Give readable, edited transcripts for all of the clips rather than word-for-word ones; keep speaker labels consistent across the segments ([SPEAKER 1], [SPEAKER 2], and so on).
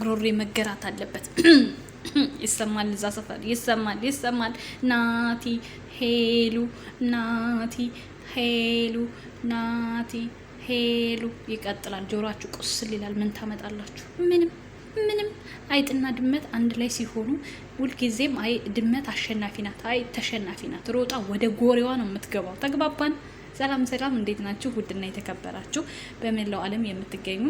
[SPEAKER 1] ጉሮሬ መገራት አለበት። ይሰማል፣ እዛ ሰፈር ይሰማል። ናቲ ሄሉ፣ ናቲ ሄሉ፣ ናቲ ሄሉ ይቀጥላል። ጆሮአችሁ ቁስል ይላል። ምን ታመጣላችሁ? ምንም። አይጥና ድመት አንድ ላይ ሲሆኑ ሁልጊዜም አይ ድመት አሸናፊ ናት፣ አይ ተሸናፊ ናት። ሮጣ ወደ ጎሬዋ ነው የምትገባው። ተግባባን? ሰላም፣ እንዴት ናችሁ? ውድና የተከበራችሁ በመላው ዓለም የምትገኙ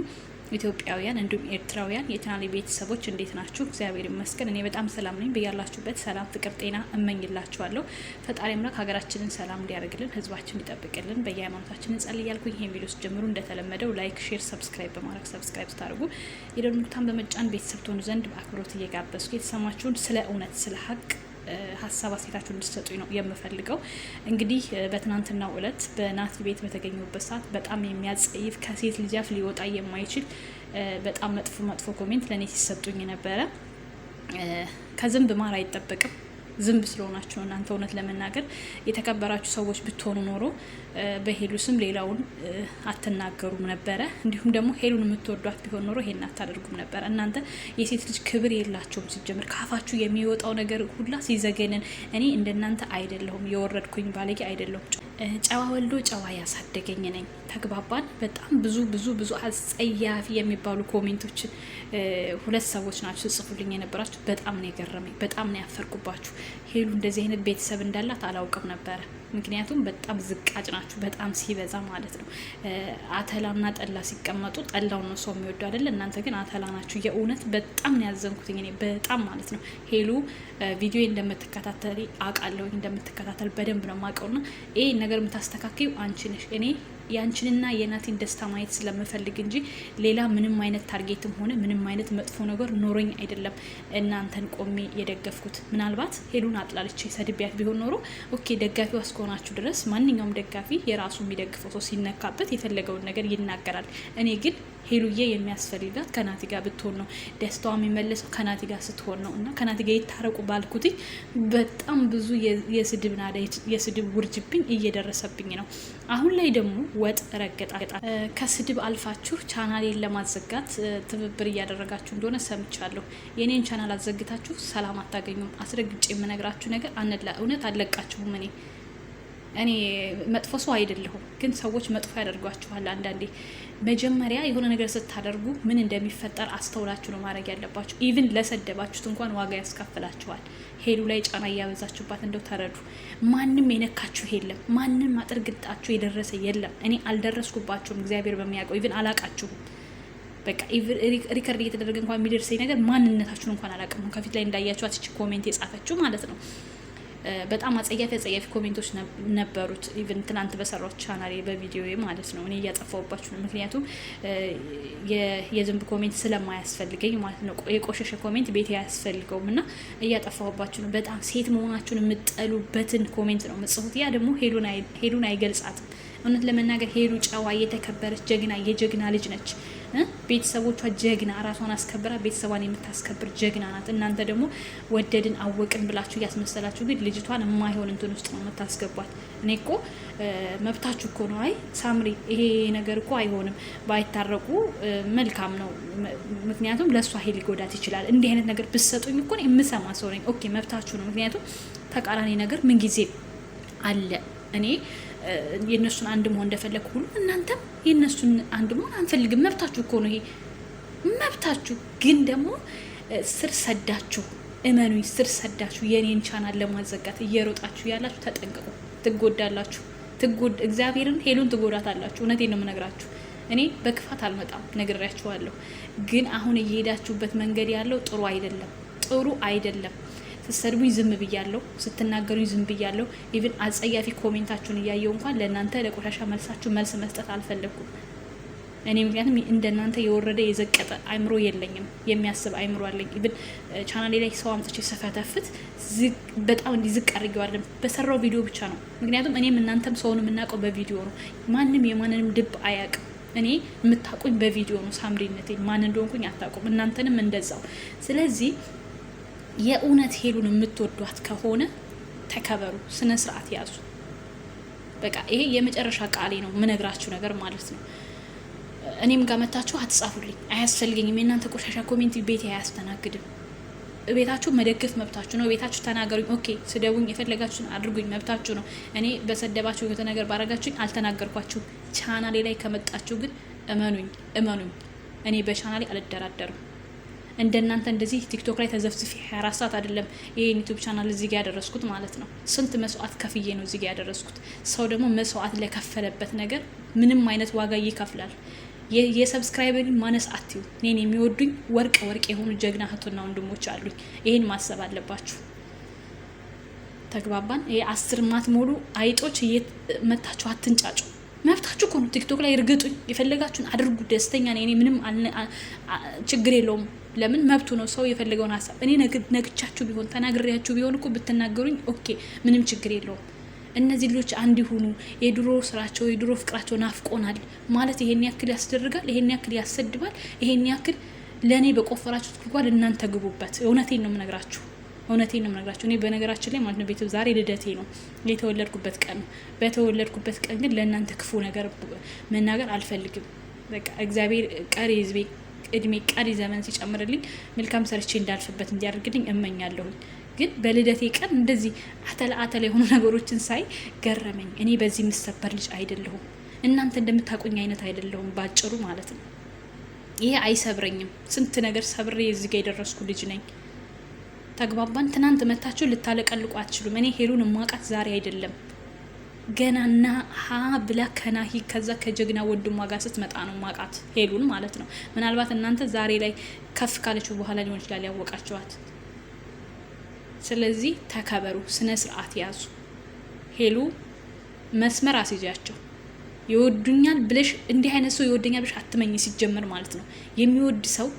[SPEAKER 1] ኢትዮጵያውያን እንዲሁም ኤርትራውያን የቻናሌ ቤተሰቦች እንዴት ናችሁ? እግዚአብሔር ይመስገን እኔ በጣም ሰላም ነኝ። በያላችሁበት ሰላም፣ ፍቅር፣ ጤና እመኝላችኋለሁ። ፈጣሪ አምላክ ሀገራችንን ሰላም እንዲያደርግልን፣ ህዝባችን እንዲጠብቅልን በየሃይማኖታችን እንጸልይ እያልኩኝ ይሄን ቪዲዮ ጀምሩ እንደተለመደው ላይክ፣ ሼር፣ ሰብስክራይብ በማድረግ ሰብስክራይብ ስታደርጉ የደወል ምልክቱን በመጫን ቤተሰብ ትሆኑ ዘንድ በአክብሮት እየጋበዝኩ የተሰማችሁን ስለ እውነት ስለ ሀቅ ሀሳብ አስተያየታችሁን እንድትሰጡኝ ነው የምፈልገው። እንግዲህ በትናንትናው ዕለት በናቲ ቤት በተገኘበት ሰዓት በጣም የሚያጸይፍ ከሴት ልጅ አፍ ሊወጣ የማይችል በጣም መጥፎ ኮሜንት ለእኔ ሲሰጡኝ ነበረ። ከዝንብ ማር አይጠበቅም። ዝንብ ስለሆናችሁ እናንተ እውነት ለመናገር የተከበራችሁ ሰዎች ብትሆኑ ኖሮ በሄሉ ስም ሌላውን አትናገሩም ነበረ። እንዲሁም ደግሞ ሄሉን የምትወዷት ቢሆን ኖሮ ይሄን አታደርጉም ነበረ። እናንተ የሴት ልጅ ክብር የላቸውም። ሲጀምር ካፋችሁ የሚወጣው ነገር ሁላ ሲዘገንን። እኔ እንደናንተ አይደለሁም፣ የወረድኩኝ ባለጌ አይደለሁም። ጨዋ ወልዶ ጨዋ ያሳደገኝ ነኝ። ተግባባን? በጣም ብዙ አጸያፊ የሚባሉ ኮሜንቶችን ሁለት ሰዎች ናቸው ጽፉልኝ የነበራችሁ። በጣም ነው የገረመኝ፣ በጣም ነው ያፈርኩባችሁ። ሄሉ እንደዚህ አይነት ቤተሰብ እንዳላት አላውቅም ነበረ። ምክንያቱም በጣም ዝቃጭ ናችሁ፣ በጣም ሲበዛ ማለት ነው። አተላና ጠላ ሲቀመጡ ጠላውን ነው ሰው የሚወዱ አይደለ? እናንተ ግን አተላ ናችሁ። የእውነት በጣም ነው ያዘንኩትኝ እኔ በጣም ማለት ነው። ሄሉ ቪዲዮ እንደምትከታተል አውቃለሁ፣ እንደምትከታተል በደንብ ነው የማውቀውና ይሄ ነገር የምታስተካክዩ አንቺ ነሽ። እኔ ያንቺንና የናቲን ደስታ ማየት ስለምፈልግ እንጂ ሌላ ምንም አይነት ታርጌትም ሆነ ምንም አይነት መጥፎ ነገር ኖሮኝ አይደለም እናንተን ቆሜ የደገፍኩት። ምናልባት ሄሉን አጥላልቼ ሰድቢያት ቢሆን ኖሮ ኦኬ፣ ደጋፊው እስከሆናችሁ ድረስ ማንኛውም ደጋፊ የራሱ የሚደግፈው ሰው ሲነካበት የፈለገውን ነገር ይናገራል። እኔ ግን ሄሉዬ የሚያስፈልጋት ከናቲ ጋር ብትሆን ነው። ደስታዋ የሚመለሰው ከናቲ ጋር ስትሆን ነው። እና ከናቲ ጋር ይታረቁ ባልኩት በጣም ብዙ የስድብ ናዳ የስድብ ውርጅብኝ እየደረሰብኝ ነው። አሁን ላይ ደግሞ ወጥ ረገጣ ከስድብ አልፋችሁ ቻናሌን ለማዘጋት ትብብር እያደረጋችሁ እንደሆነ ሰምቻለሁ። የኔን ቻናል አዘግታችሁ ሰላም አታገኙም። አስረግጬ የምነግራችሁ ነገር እውነት አለቃችሁም። እኔ መጥፎ ሰው አይደለሁም፣ ግን ሰዎች መጥፎ ያደርጓችኋል አንዳንዴ። መጀመሪያ የሆነ ነገር ስታደርጉ ምን እንደሚፈጠር አስተውላችሁ ነው ማድረግ ያለባችሁ። ኢቭን ለሰደባችሁት እንኳን ዋጋ ያስከፍላችኋል። ሄሉ ላይ ጫና እያበዛችሁባት እንደው ተረዱ። ማንም የነካችሁ የለም፣ ማንም አጥርግጣችሁ የደረሰ የለም። እኔ አልደረስኩባቸውም፣ እግዚአብሔር በሚያውቀው። ኢቭን አላቃችሁም። በቃ ሪከርድ እየተደረገ እንኳን የሚደርሰኝ ነገር ማንነታችሁን እንኳን አላውቅም። ከፊት ላይ እንዳያችኋት እቺ ኮሜንት የጻፈችው ማለት ነው። በጣም አጸያፊ ኮሜንቶች ነበሩት። ኢቭን ትናንት በሰራው ቻናሌ በቪዲዮ ማለት ነው። እኔ እያጠፋሁባችሁ ነው፣ ምክንያቱም የዝንብ ኮሜንት ስለማያስፈልገኝ ማለት ነው። የቆሸሸ ኮሜንት ቤት አያስፈልገውም እና እያጠፋሁባችሁ ነው። በጣም ሴት መሆናችሁን የምጠሉበትን ኮሜንት ነው የምጽፉት። ያ ደግሞ ሄሉን አይገልጻትም። እውነት ለመናገር ሄሉ ጨዋ፣ የተከበረች ጀግና፣ የጀግና ልጅ ነች። ቤተሰቦቿ ጀግና፣ ራሷን አስከብራ ቤተሰቧን የምታስከብር ጀግና ናት። እናንተ ደግሞ ወደድን አወቅን ብላችሁ እያስመሰላችሁ ግን ልጅቷን የማይሆን እንትን ውስጥ ነው የምታስገቧት። እኔ እኮ መብታችሁ እኮ ነው። አይ ሳምሪ፣ ይሄ ነገር እኮ አይሆንም፣ ባይታረቁ መልካም ነው። ምክንያቱም ለእሷ ሄል ሊጎዳት ይችላል። እንዲህ አይነት ነገር ብትሰጡኝ እኮ የምሰማ ሰው ነኝ። ኦኬ መብታችሁ ነው። ምክንያቱም ተቃራኒ ነገር ምንጊዜ አለ። እኔ የነሱን አንድ መሆን እንደፈለኩ ሁሉ እናንተም የነሱን አንድ መሆን አንፈልግም። መብታችሁ እኮ ነው፣ ይሄ መብታችሁ። ግን ደግሞ ስር ሰዳችሁ፣ እመኑኝ፣ ስር ሰዳችሁ የኔን ቻናል ለማዘጋት እየሮጣችሁ ያላችሁ ተጠንቀቁ፣ ትጎዳላችሁ። እግዚአብሔርን ሄሉን ትጎዳታላችሁ። እውነቴን ነው የምነግራችሁ። እኔ በክፋት አልመጣም፣ ነግሬያችኋለሁ። ግን አሁን እየሄዳችሁበት መንገድ ያለው ጥሩ አይደለም። ስትሰድቡኝ ዝም ብያለሁ፣ ስትናገሩኝ ዝም ብያለሁ። ኢቭን አጸያፊ ኮሜንታችሁን እያየው እንኳን ለእናንተ ለቆሻሻ መልሳችሁ መልስ መስጠት አልፈለኩም። እኔ ምክንያቱም እንደናንተ የወረደ የዘቀጠ አይምሮ የለኝም፣ የሚያስብ አይምሮ አለኝ። ኢቭን ቻናሌ ላይ ሰው አምጥቼ ሰፈተፍት በጣም እንዲዝቅ አድርጌዋለሁ በሰራው ቪዲዮ ብቻ ነው። ምክንያቱም እኔም እናንተም ሰውን የምናውቀው በቪዲዮ ነው። ማንም የማንንም ልብ አያውቅም። እኔ የምታውቁኝ በቪዲዮ ነው። ሳምሪነቴ ማን እንደሆንኩኝ አታውቁም፣ እናንተንም እንደዛው። ስለዚህ የእውነት ሄሉን የምትወዷት ከሆነ ተከበሩ፣ ስነ ስርዓት ያዙ። በቃ ይሄ የመጨረሻ ቃሌ ነው፣ ምነግራችሁ ነገር ማለት ነው። እኔም ጋር መታችሁ አትጻፉልኝ፣ አያስፈልገኝም። የእናንተ ቆሻሻ ኮሜንት ቤቴ አያስተናግድም። ቤታችሁ መደገፍ መብታችሁ ነው። ቤታችሁ ተናገሩኝ፣ ኦኬ ስደቡኝ፣ የፈለጋችሁን አድርጉኝ፣ መብታችሁ ነው። እኔ በሰደባችሁ የሆነ ነገር ባረጋችሁኝ አልተናገርኳችሁም። ቻናሌ ላይ ከመጣችሁ ግን እመኑኝ እኔ በቻናሌ አልደራደርም። እንደናንተ እንደዚህ ቲክቶክ ላይ ተዘፍዝፊ 24 ሰዓት አይደለም ይሄን ዩቲዩብ ቻናል እዚህ ጋር ያደረስኩት ማለት ነው። ስንት መስዋዕት ከፍዬ ነው እዚህ ጋር ያደረስኩት። ሰው ደግሞ መስዋዕት ለከፈለበት ነገር ምንም አይነት ዋጋ ይከፍላል። የሰብስክራይበር ማነስ አትዩ። እኔን የሚወዱኝ ወርቅ የሆኑ ጀግና እህትና ወንድሞች አሉኝ። ይሄን ማሰብ አለባችሁ። ተግባባን? ይሄ 10 ማትሞሉ አይጦች መታችሁ አትንጫጩ። መብታችሁ እኮ ነው። ቲክቶክ ላይ እርግጡኝ፣ የፈለጋችሁን አድርጉ። ደስተኛ ነኝ እኔ። ምንም ችግር የለውም። ለምን መብቱ ነው። ሰው የፈለገውን ሀሳብ እኔ ነግቻችሁ ቢሆን ተናግሬያችሁ ቢሆን እኮ ብትናገሩኝ ኦኬ፣ ምንም ችግር የለውም። እነዚህ ልጆች አንድ ይሁኑ፣ የድሮ ስራቸው የድሮ ፍቅራቸው ናፍቆናል ማለት ይሄን ያክል ያስደርጋል፣ ይሄን ያክል ያሰድባል፣ ይሄን ያክል ለእኔ በቆፈራችሁት ጉድጓድ እናንተ ግቡበት። እውነቴን ነው የምነግራችሁ። እኔ በነገራችን ላይ ማለት ነው ቤተሰብ ዛሬ ልደቴ ነው፣ የተወለድኩበት ቀን ነው። በተወለድኩበት ቀን ግን ለእናንተ ክፉ ነገር መናገር አልፈልግም። በቃ እግዚአብሔር ቀሪ እድሜ ቀሪ ዘመን ሲጨምርልኝ መልካም ሰርቼ እንዳልፍበት እንዲያደርግልኝ እመኛለሁኝ። ግን በልደቴ ቀን እንደዚህ አተላ የሆኑ ነገሮችን ሳይ ገረመኝ። እኔ በዚህ የምሰበር ልጅ አይደለሁም። እናንተ እንደምታውቁኝ አይነት አይደለሁም ባጭሩ ማለት ነው። ይሄ አይሰብረኝም። ስንት ነገር ሰብሬ እዚህ ጋር የደረስኩ ልጅ ነኝ። ተግባባን? ትናንት መታችሁ ልታለቀልቁ አትችሉም። እኔ ሄሉን ማቃት ዛሬ አይደለም ገናና ሀ ብላ ከናሂ ከዛ ከጀግና ወንድሟ ጋር ስትመጣ ነው ማቃት ሄሉን ማለት ነው። ምናልባት እናንተ ዛሬ ላይ ከፍ ካለችው በኋላ ሊሆን ይችላል ያወቃችኋት። ስለዚህ ተከበሩ፣ ስነ ስርዓት ያዙ። ሄሉ መስመር አስይዣቸው። ይወዱኛል ብለሽ እንዲህ አይነት ሰው ይወደኛል ብለሽ አትመኝ። ሲጀመር ማለት ነው የሚወድ ሰው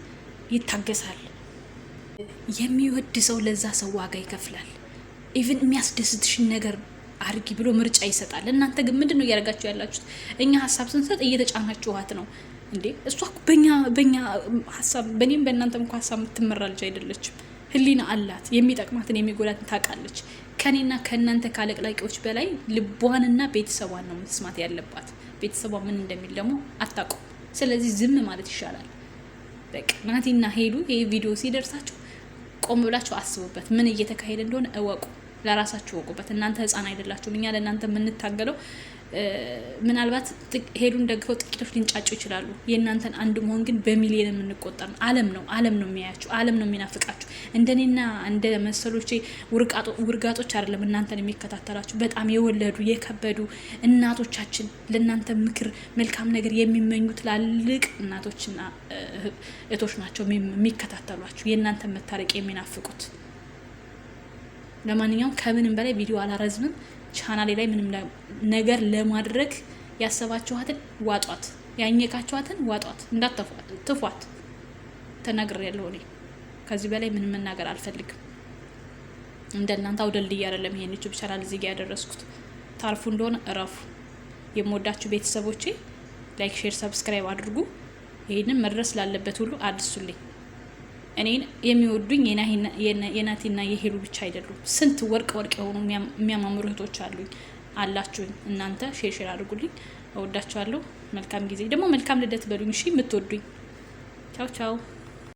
[SPEAKER 1] ይታገሳል። የሚወድ ሰው ለዛ ሰው ዋጋ ይከፍላል። ኢቭን የሚያስደስትሽን ነገር አርጊ ብሎ ምርጫ ይሰጣል። እናንተ ግን ምንድን ነው እያደረጋችሁ ያላችሁት? እኛ ሀሳብ ስንሰጥ እየተጫናችኋት ነው እንዴ? እሷ በእኛ ሀሳብ በእኔም በእናንተም እኮ ሀሳብ የምትመራ ልጅ አይደለችም። ህሊና አላት። የሚጠቅማትን የሚጎዳትን ታውቃለች። ከኔና ከእናንተ ካለቅላቂዎች በላይ ልቧንና ቤተሰቧን ነው መስማት ያለባት። ቤተሰቧ ምን እንደሚል ደግሞ አታውቁም። ስለዚህ ዝም ማለት ይሻላል። በቃ ናቲና ሄሉ ይሄ ቪዲዮ ሲደርሳችሁ ቆም ብላችሁ አስቡበት። ምን እየተካሄደ እንደሆነ እወቁ። ለራሳችሁ ወቁበት። እናንተ ህፃን አይደላችሁም። እኛ ለእናንተ የምንታገለው ምናልባት ሄዱን ደግፈው ጥቂቶች ሊንጫጩ ይችላሉ። የእናንተን አንድ መሆን ግን በሚሊዮን የምንቆጠር ነው። ዓለም ነው የሚያያችሁ፣ ዓለም ነው የሚናፍቃችሁ። እንደኔና እንደ መሰሎቼ ውርጋጦች አይደለም እናንተን የሚከታተላችሁ። በጣም የወለዱ የከበዱ እናቶቻችን፣ ለእናንተ ምክር መልካም ነገር የሚመኙ ትላልቅ እናቶችና እህቶች ናቸው የሚከታተሏችሁ፣ የእናንተ መታረቅ የሚናፍቁት። ለማንኛውም ከምንም በላይ ቪዲዮ አላረዝምም። ቻናሌ ላይ ምንም ነገር ለማድረግ ያሰባችኋትን ዋጧት፣ ያኘካችኋትን ዋጧት፣ እንዳትፏት ተናግሬያለሁ። እኔ ከዚህ በላይ ምንም መናገር አልፈልግም። እንደናንተ አውደልድዬ አይደለም ይሄን ዩቲዩብ ቻናል እዚህ ጋር ያደረስኩት። ታርፉ እንደሆነ እረፉ። የምወዳችሁ ቤተሰቦቼ ላይክ፣ ሼር፣ ሰብስክራይብ አድርጉ። ይሄንን መድረስ ላለበት ሁሉ አድርሱልኝ። እኔን የሚወዱኝ የናቲና የሄሉ ብቻ አይደሉም። ስንት ወርቅ የሆኑ የሚያማምሩ እህቶች አላችሁኝ። እናንተ ሼር አድርጉልኝ። እወዳችኋለሁ። መልካም ጊዜ። ደግሞ መልካም ልደት በሉኝ እሺ፣ የምትወዱኝ። ቻው ቻው።